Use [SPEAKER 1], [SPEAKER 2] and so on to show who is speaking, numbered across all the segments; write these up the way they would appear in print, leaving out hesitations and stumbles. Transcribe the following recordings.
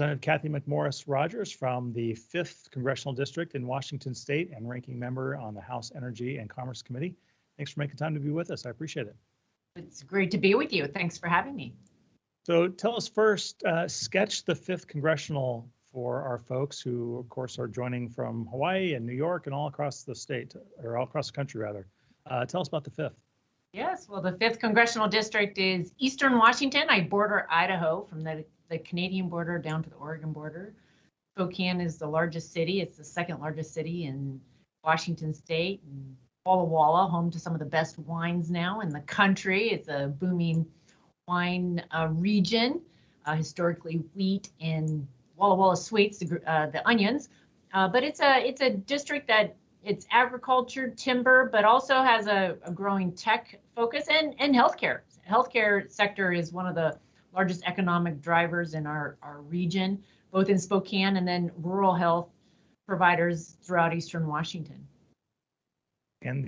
[SPEAKER 1] Representative Cathy McMorris Rodgers from the 5th Congressional District in Washington State and ranking member on the House Energy and Commerce Committee. Thanks for making time to be with us. I appreciate it.
[SPEAKER 2] It's great to be with you. Thanks for having me.
[SPEAKER 1] So tell us first, sketch the 5th Congressional for our folks who, of course, are joining from Hawaii and New York and all across the state, or all across the country, rather. Tell us about the 5th.
[SPEAKER 2] Yes, well, the 5th Congressional District is Eastern Washington. I border Idaho from the Canadian border down to the Oregon border. Spokane is the largest city. It's the 2nd largest city in Washington State. And Walla Walla, home to some of the best wines now in the country. It's a booming wine region. Historically, wheat and Walla Walla sweets, the onions. But it's a district that it's agriculture, timber, but also has a growing tech focus and healthcare. Healthcare sector is one of the largest economic drivers in our region, both in Spokane and then rural health providers throughout Eastern Washington.
[SPEAKER 1] And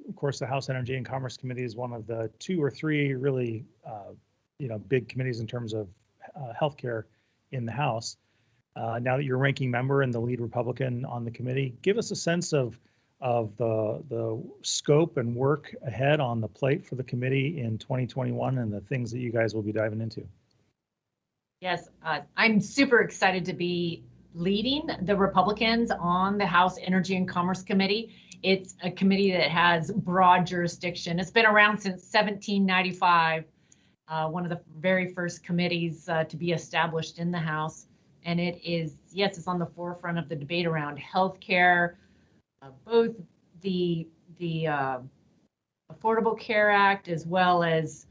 [SPEAKER 1] of course, the House Energy and Commerce Committee is one of the 2 or 3 really, big committees in terms of healthcare in the House. Now that you're ranking member and the lead Republican on the committee, give us a sense of the scope and work ahead on the plate for the committee in 2021 and the things that you guys will be diving into.
[SPEAKER 2] Yes, I'm super excited to be leading the Republicans on the House Energy and Commerce Committee. It's a committee that has broad jurisdiction. It's been around since 1795, one of the very first committees to be established in the House. And it is, yes, it's on the forefront of the debate around healthcare, both the Affordable Care Act, as well as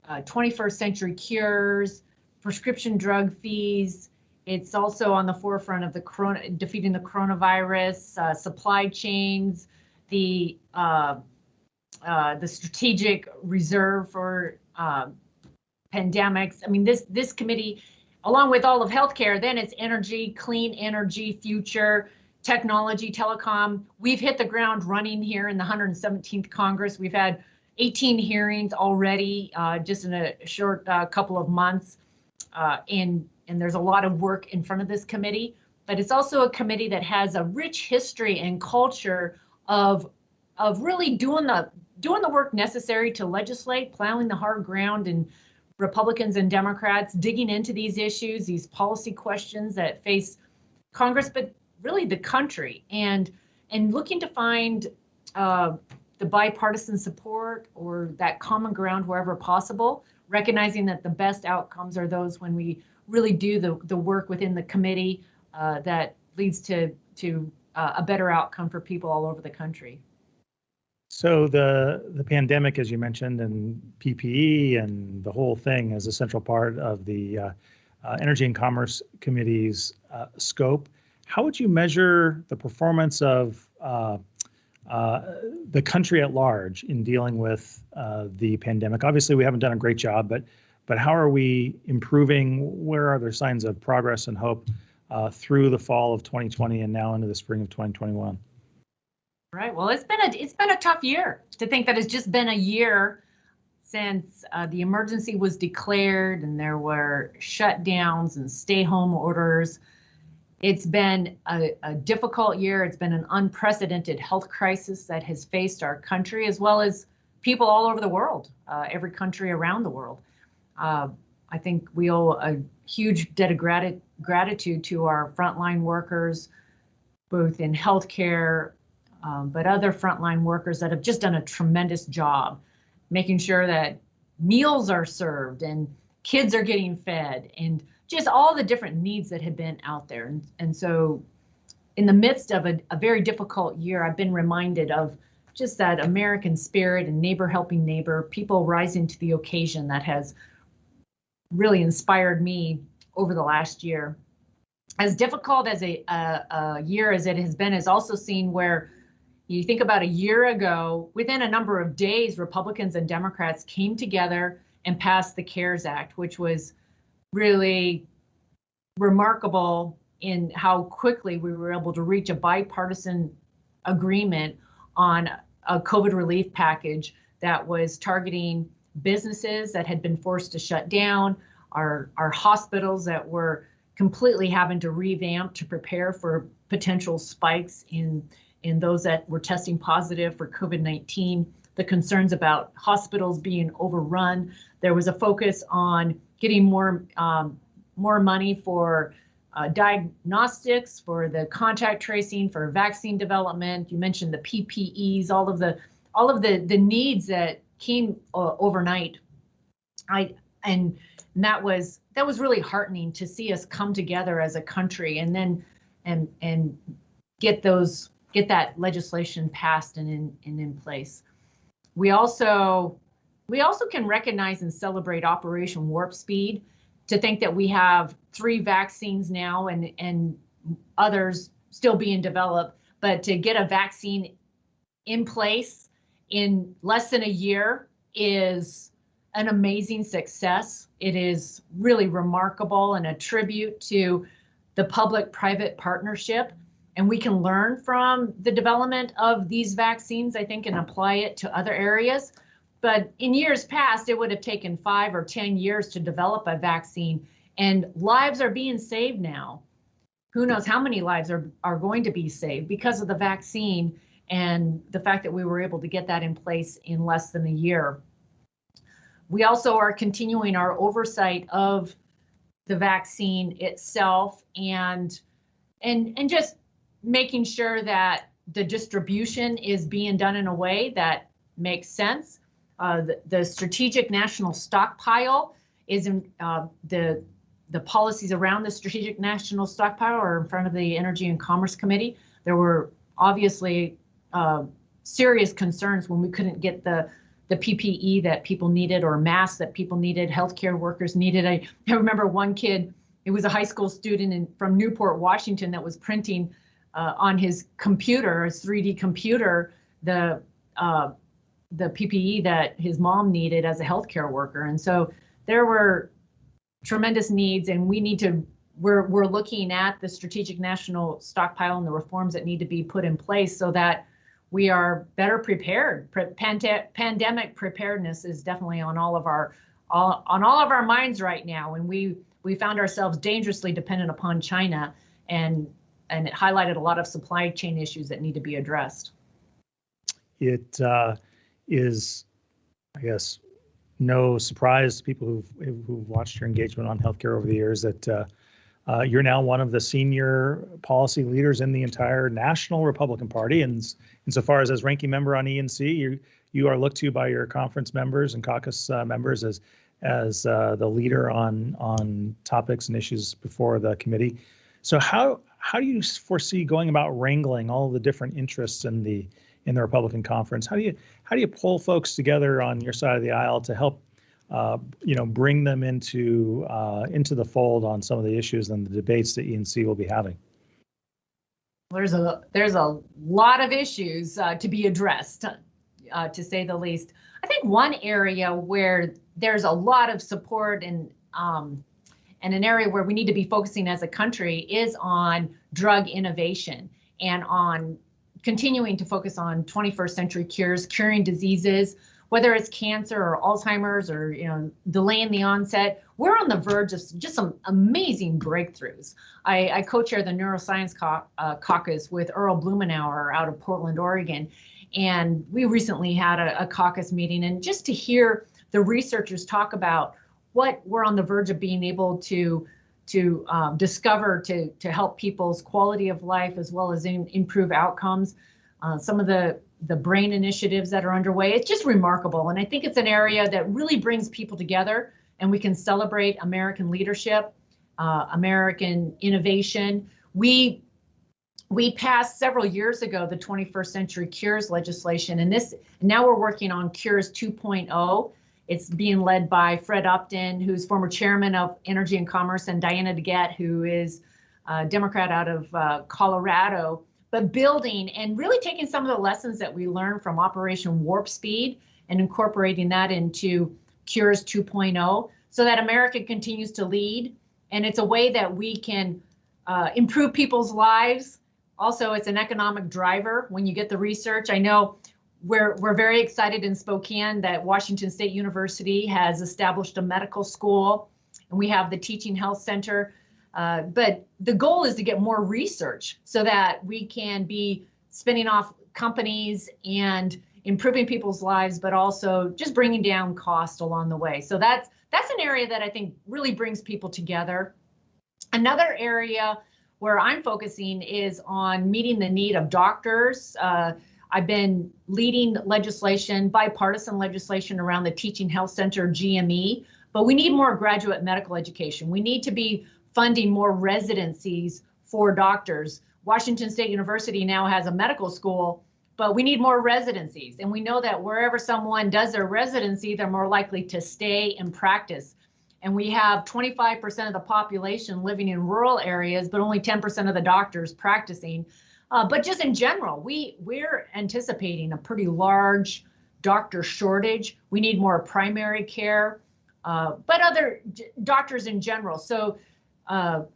[SPEAKER 2] 21st century cures, prescription drug fees. It's also on the forefront of defeating the coronavirus, supply chains, the strategic reserve for pandemics. I mean, this committee, along with all of healthcare, then it's energy, clean energy, future, technology, telecom. We've hit the ground running here in the 117th Congress. We've had 18 hearings already, just in a short couple of months. And there's a lot of work in front of this committee, but it's also a committee that has a rich history and culture of really doing the work necessary to legislate, plowing the hard ground, and Republicans and Democrats digging into these issues, these policy questions that face Congress, but really the country, and looking to find the bipartisan support or that common ground wherever possible, recognizing that the best outcomes are those when we really do the work within the committee that leads to a better outcome for people all over the country.
[SPEAKER 1] So the pandemic, as you mentioned, and PPE and the whole thing is a central part of the Energy and Commerce Committee's scope. How would you measure the performance of the country at large in dealing with the pandemic? Obviously, we haven't done a great job, but how are we improving? Where are there signs of progress and hope through the fall of 2020 and now into the spring of 2021?
[SPEAKER 2] Right. Well, it's been a tough year. To think that it's just been a year since the emergency was declared and there were shutdowns and stay-home orders. It's been a difficult year. It's been an unprecedented health crisis that has faced our country, as well as people all over the world, every country around the world. I think we owe a huge debt of gratitude to our frontline workers, both in healthcare, but other frontline workers that have just done a tremendous job making sure that meals are served and kids are getting fed and just all the different needs that have been out there. And so in the midst of a very difficult year, I've been reminded of just that American spirit and neighbor helping neighbor, people rising to the occasion that has really inspired me over the last year. As difficult as a year as it has been, is also seen where you think about a year ago, within a number of days, Republicans and Democrats came together and passed the CARES Act, which was really remarkable in how quickly we were able to reach a bipartisan agreement on a COVID relief package that was targeting businesses that had been forced to shut down, our hospitals that were completely having to revamp to prepare for potential spikes in those that were testing positive for COVID-19, the concerns about hospitals being overrun. There was a focus on getting more money for diagnostics, for the contact tracing, for vaccine development. You mentioned the PPEs, all of the needs that came overnight. And that was really heartening to see us come together as a country and then and get that legislation passed and in place. We also can recognize and celebrate Operation Warp Speed, to think that we have 3 vaccines now and others still being developed, but to get a vaccine in place in less than a year is an amazing success. It is really remarkable and a tribute to the public-private partnership. And we can learn from the development of these vaccines, I think, and apply it to other areas. But in years past, it would have taken 5 or 10 years to develop a vaccine, and lives are being saved now. Who knows how many lives are going to be saved because of the vaccine and the fact that we were able to get that in place in less than a year. We also are continuing our oversight of the vaccine itself and just making sure that the distribution is being done in a way that makes sense. The strategic national stockpile is in the policies around the strategic national stockpile are in front of the Energy and Commerce Committee. There were obviously serious concerns when we couldn't get the PPE that people needed or masks that people needed, healthcare workers needed. I remember one kid, it was a high school student from Newport, Washington, that was printing on his computer, his 3D computer, the PPE that his mom needed as a healthcare worker. And so there were tremendous needs, and we're looking at the strategic national stockpile and the reforms that need to be put in place so that we are better prepared. Pandemic preparedness is definitely on all of our minds right now, and we found ourselves dangerously dependent upon China, and it highlighted a lot of supply chain issues that need to be addressed.
[SPEAKER 1] It is, I guess, no surprise to people who've watched your engagement on healthcare over the years that you're now one of the senior policy leaders in the entire national Republican Party, and insofar as ranking member on ENC, you are looked to by your conference members and caucus members as the leader on topics and issues before the committee. So how do you foresee going about wrangling all the different interests in the Republican conference? How do you pull folks together on your side of the aisle to help bring them into the fold on some of the issues and the debates that ENC will be having?
[SPEAKER 2] There's a lot of issues to be addressed, to say the least. I think one area where there's a lot of support and an area where we need to be focusing as a country is on drug innovation and on continuing to focus on 21st century cures, curing diseases, whether it's cancer or Alzheimer's or delaying the onset. We're on the verge of just some amazing breakthroughs. I co-chair the Neuroscience Caucus with Earl Blumenauer out of Portland, Oregon, and we recently had a caucus meeting, and just to hear the researchers talk about what we're on the verge of being able to discover to help people's quality of life as well as improve outcomes. Some of the brain initiatives that are underway, it's just remarkable. And I think it's an area that really brings people together, and we can celebrate American leadership, American innovation. We passed several years ago the 21st Century Cures legislation, and now we're working on Cures 2.0. It's being led by Fred Upton, who's former chairman of Energy and Commerce, and Diana DeGette, who is a Democrat out of Colorado, but building and really taking some of the lessons that we learned from Operation Warp Speed and incorporating that into Cures 2.0 so that America continues to lead. And it's a way that we can improve people's lives. Also, it's an economic driver when you get the research. I know we're very excited in Spokane that Washington State University has established a medical school, and we have the Teaching Health Center. But the goal is to get more research so that we can be spinning off companies and improving people's lives, but also just bringing down cost along the way. So that's an area that I think really brings people together. Another area where I'm focusing is on meeting the need of doctors. I've been leading legislation, bipartisan legislation around the Teaching Health Center, GME, but we need more graduate medical education. We need to be funding more residencies for doctors. Washington State University now has a medical school, but we need more residencies. And we know that wherever someone does their residency, they're more likely to stay and practice. And we have 25% of the population living in rural areas, but only 10% of the doctors practicing. But just in general, we're anticipating a pretty large doctor shortage. We need more primary care, but other doctors in general. So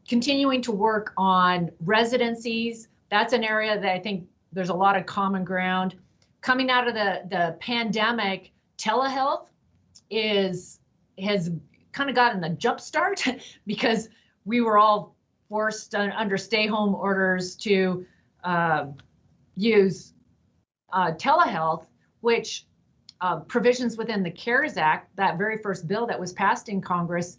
[SPEAKER 2] continuing to work on residencies, that's an area that I think there's a lot of common ground. Coming out of the pandemic, telehealth has kind of gotten a jump start because we were all forced under stay-home orders to use telehealth, which provisions within the CARES Act, that very first bill that was passed in Congress,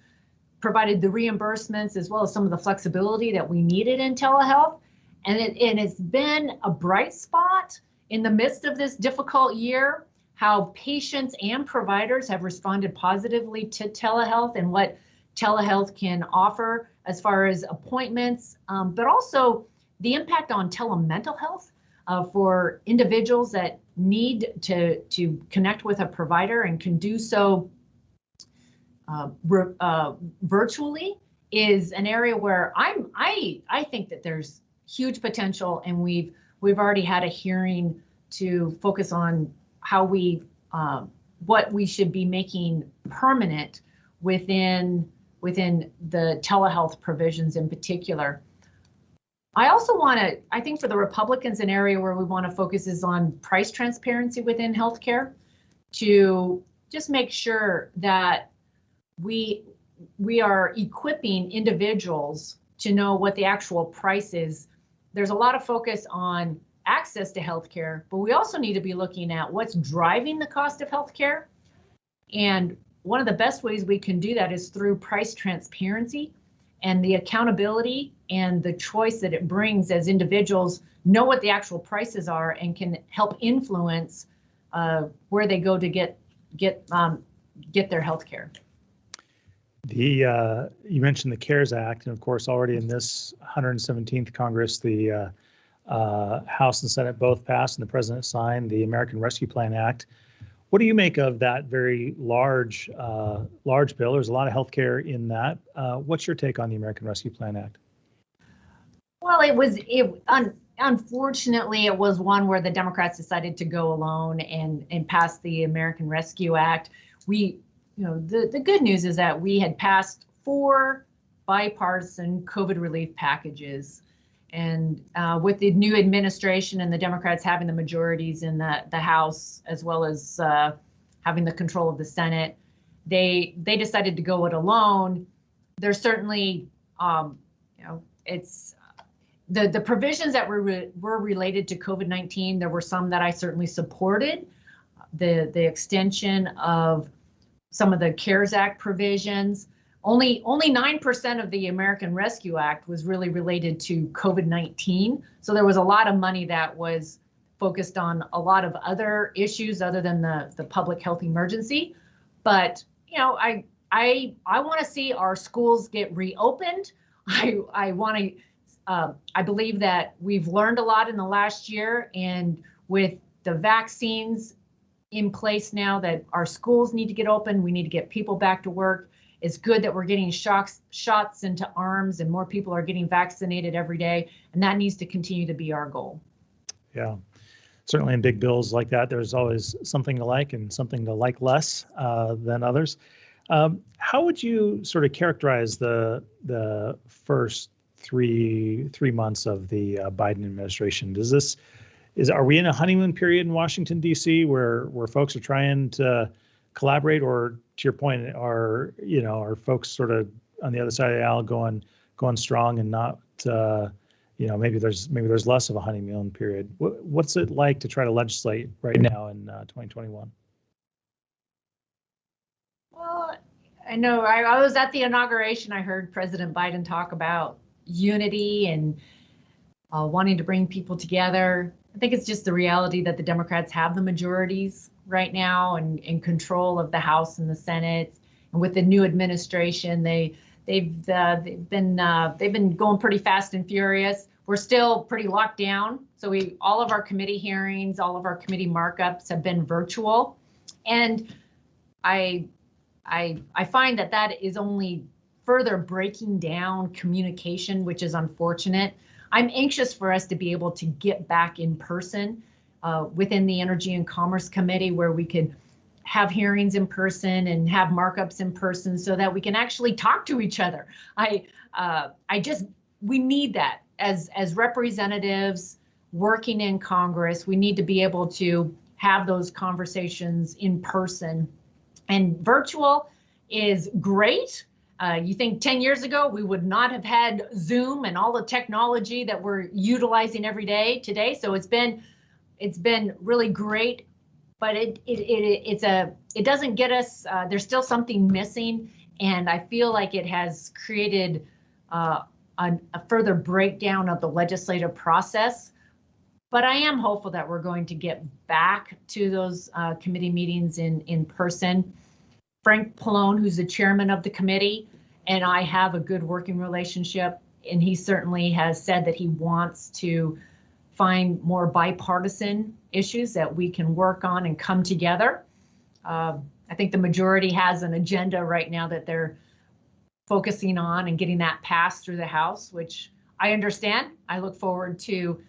[SPEAKER 2] provided the reimbursements as well as some of the flexibility that we needed in telehealth. And it's been a bright spot in the midst of this difficult year, how patients and providers have responded positively to telehealth and what telehealth can offer as far as appointments, but also the impact on telemental health for individuals that need to connect with a provider and can do so virtually is an area where I think that there's huge potential, and we've already had a hearing to focus on how what we should be making permanent within the telehealth provisions in particular. I also I think for the Republicans, an area where we want to focus is on price transparency within healthcare, to just make sure that we are equipping individuals to know what the actual price is. There's a lot of focus on access to healthcare, but we also need to be looking at what's driving the cost of healthcare. And one of the best ways we can do that is through price transparency and the accountability and the choice that it brings as individuals know what the actual prices are and can help influence where they go to get their healthcare.
[SPEAKER 1] You mentioned the CARES Act, and of course, already in this 117th Congress, the House and Senate both passed, and the President signed the American Rescue Plan Act. What do you make of that very large bill? There's a lot of healthcare in that. What's your take on the American Rescue Plan Act?
[SPEAKER 2] Well, unfortunately, it was one where the Democrats decided to go alone and pass the American Rescue Act. The good news is that we had passed 4 bipartisan COVID relief packages. And with the new administration and the Democrats having the majorities in the House, as well as having the control of the Senate, they decided to go it alone. There's certainly, it's the provisions that were related to COVID-19. There were some that I certainly supported. The extension of some of the CARES Act provisions. Only 9% of the American Rescue Act was really related to COVID-19. So there was a lot of money that was focused on a lot of other issues other than the public health emergency. But I want to see our schools get reopened. I believe that we've learned a lot in the last year, and with the vaccines in place now, that our schools need to get open. We need to get people back to work. It's good that we're getting shots into arms and more people are getting vaccinated every day, and that needs to continue to be our goal.
[SPEAKER 1] Yeah, certainly in big bills like that, there's always something to like and something to like less than others. How would you sort of characterize the first three months of the Biden administration? Are we in a honeymoon period in Washington, D.C., where folks are trying to collaborate, or to your point, are folks sort of on the other side of the aisle going strong and not, maybe there's less of a honeymoon period. What's it like to try to legislate right now in 2021?
[SPEAKER 2] Well, I know I was at the inauguration. I heard President Biden talk about unity and wanting to bring people together. I think it's just the reality that the Democrats have the majorities right now and in control of the House and the Senate. And with the new administration, they've been going pretty fast and furious. We're still pretty locked down. So all of our committee hearings, all of our committee markups have been virtual. And I find that is only further breaking down communication, which is unfortunate. I'm anxious for us to be able to get back in person within the Energy and Commerce Committee, where we could have hearings in person and have markups in person so that we can actually talk to each other. We need that as representatives working in Congress. We need to be able to have those conversations in person, and virtual is great. You think 10 years ago, we would not have had Zoom and all the technology that we're utilizing every day today. So it's been really great, but it doesn't get us, there's still something missing. And I feel like it has created a further breakdown of the legislative process. But I am hopeful that we're going to get back to those committee meetings in person. Frank Pallone, who's the chairman of the committee, and I have a good working relationship, and he certainly has said that he wants to find more bipartisan issues that we can work on and come together. I think the majority has an agenda right now that they're focusing on and getting that passed through the House, which I understand. I look forward to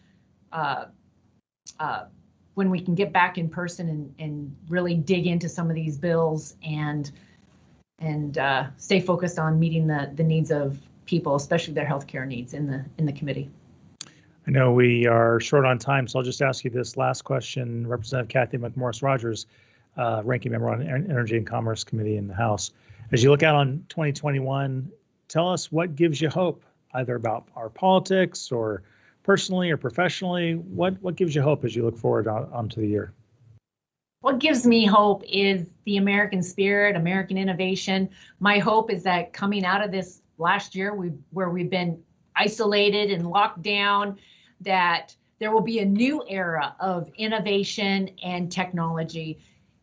[SPEAKER 2] when we can get back in person and really dig into some of these bills and stay focused on meeting the needs of people, especially their healthcare needs in the committee.
[SPEAKER 1] I know we are short on time, so I'll just ask you this last question. Representative Cathy McMorris Rodgers, ranking member on Energy and Commerce Committee in the House. As you look out on 2021, tell us what gives you hope, either about our politics or personally or professionally. What gives you hope as you look forward onto the year?
[SPEAKER 2] What gives me hope is the American spirit, American innovation. My hope is that coming out of this last year, where we've been isolated and locked down, that there will be a new era of innovation and technology,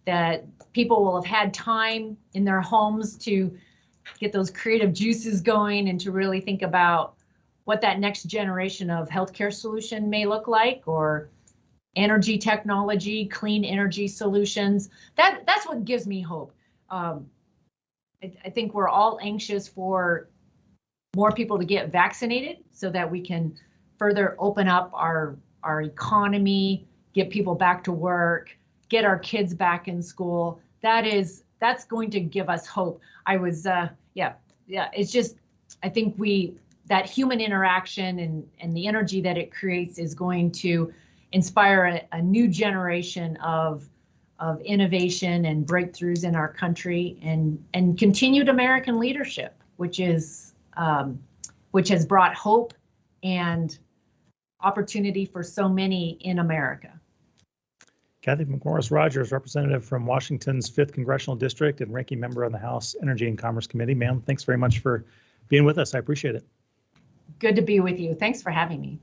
[SPEAKER 2] that people will have had time in their homes to get those creative juices going and to really think about what that next generation of healthcare solution may look like, or energy technology, clean energy solutions. That's what gives me hope. I think we're all anxious for more people to get vaccinated so that we can further open up our economy, get people back to work, get our kids back in school. That's going to give us hope. It's just, I think that human interaction and the energy that it creates is going to inspire a new generation of innovation and breakthroughs in our country, and continued American leadership, which has brought hope and opportunity for so many in America.
[SPEAKER 1] Cathy McMorris Rodgers, representative from Washington's 5th Congressional District and ranking member on the House Energy and Commerce Committee. Ma'am, thanks very much for being with us. I appreciate it.
[SPEAKER 2] Good to be with you. Thanks for having me.